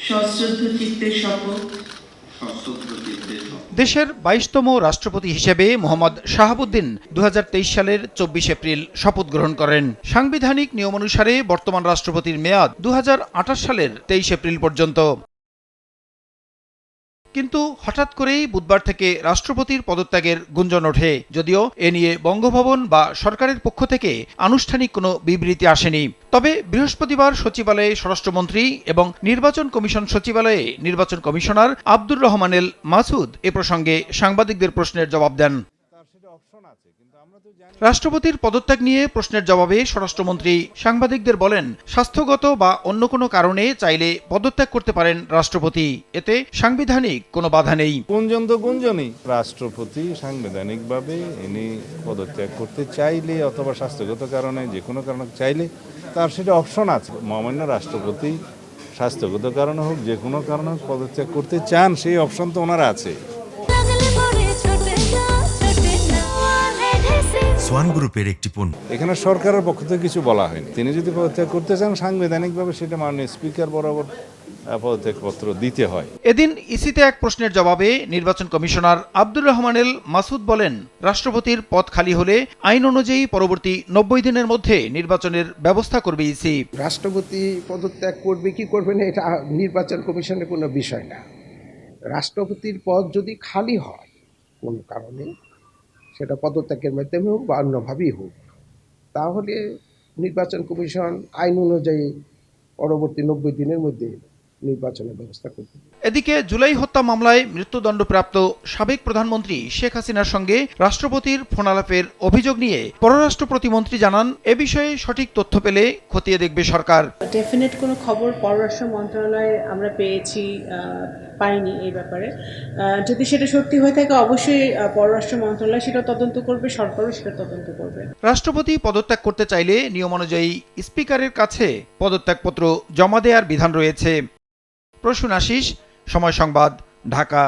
সশ্রদ্ধ চিত্তে শপথ। দেশের ২২তম রাষ্ট্রপতি হিসেবে মোহাম্মদ শাহাবুদ্দিন ২০২৩ সালের ২৪ এপ্রিল শপথ গ্রহণ করেন। সাংবিধানিক নিয়মানুসারে বর্তমান রাষ্ট্রপতির মেয়াদ ২০২৮ সালের ২৩ এপ্রিল পর্যন্ত। কিন্তু হঠাৎ করেই বুধবার থেকে রাষ্ট্রপতির পদত্যাগের গুঞ্জন ওঠে, যদিও এ নিয়ে বঙ্গভবন বা সরকারের পক্ষ থেকে আনুষ্ঠানিক কোনো বিবৃতি আসেনি। তবে বৃহস্পতিবার সচিবালয়ে স্বরাষ্ট্রমন্ত্রী এবং নির্বাচন কমিশন সচিবালয়ে নির্বাচন কমিশনার আব্দুর রহমান এল মাসুদ এ প্রসঙ্গে সাংবাদিকদের প্রশ্নের জবাব দেন। রাষ্ট্রপতির পদত্যাগ নিয়ে প্রশ্নের জবাবে স্বরাষ্ট্রমন্ত্রী সাংবাদিকদের বলেন, স্বাস্থ্যগত বা অন্য কোনো কারণে চাইলে পদত্যাগ করতে পারেন রাষ্ট্রপতি, এতে সাংবিধানিক কোনো বাধা নেই। গুঞ্জন তো গুঞ্জনই। রাষ্ট্রপতি সাংবিধানিকভাবে ইনি পদত্যাগ করতে চাইলে অথবা স্বাস্থ্যগত কারণে যে কোনো কারণে চাইলে তার সেটা অপশন আছে। মহামান্য রাষ্ট্রপতি স্বাস্থ্যগত কারণে হোক যে কোনো কারণে হোক পদত্যাগ করতে চান, সেই অপশন তো ওনার আছে। সোয়ান গ্রুপের একটি পণ্য। এখানে সরকারের পক্ষ থেকে কিছু বলা হয়নি। তিনি যদি পদত্যাগ করতে চান সাংবিধানিকভাবে সেটা মাননীয় স্পিকার বরাবর পদত্যাগপত্র দিতে হয়। এদিন ইসিতে এক প্রশ্নের জবাবে নির্বাচন কমিশনার আব্দুর রহমান এল মাসুদ বলেন, রাষ্ট্রপতির পদ খালি হলে আইন অনুযায়ী পরবর্তী ৯০ দিনের মধ্যে নির্বাচনের ব্যবস্থা করবে ইসি। রাষ্ট্রপতি পদত্যাগ করবে কি করবে না এটা নির্বাচন কমিশনের কোনো বিষয় না। রাষ্ট্রপতির পদ যদি খালি হয় কোনো কারণে, সেটা পদত্যাগের মাধ্যমে হোক বা অন্যভাবেই হোক, তাহলে নির্বাচন কমিশন আইন অনুযায়ী পরবর্তী ৯০ দিনের মধ্যে নির্বাচনের ব্যবস্থা করবে। এদিকে জুলাই হত্যা মামলায় মৃত্যুদণ্ডপ্রাপ্ত সাবেক প্রধানমন্ত্রী শেখ হাসিনার সঙ্গে রাষ্ট্রপতির ফোনালাপের অভিযোগ নিয়ে পররাষ্ট্র প্রতিমন্ত্রী জানান, এ বিষয়ে সঠিক তথ্য পেলে খতিয়ে দেখবে সরকার। ডেফিনেট কোনো খবর পররাষ্ট্র মন্ত্রণালয়ে আমরা পাইনি এই ব্যাপারে। যদি সেটা সত্যি হয়ে থাকে অবশ্যই পররাষ্ট্র মন্ত্রণালয় সেটা তদন্ত করবে, সরকারও সেটা তদন্ত করবে। রাষ্ট্রপতি পদত্যাগ করতে চাইলে নিয়মানুযায়ী স্পিকারের কাছে পদত্যাগপত্র জমা দেওয়ার বিধান রয়েছে। প্রসূন আশিস, সময় সংবাদ, ঢাকা।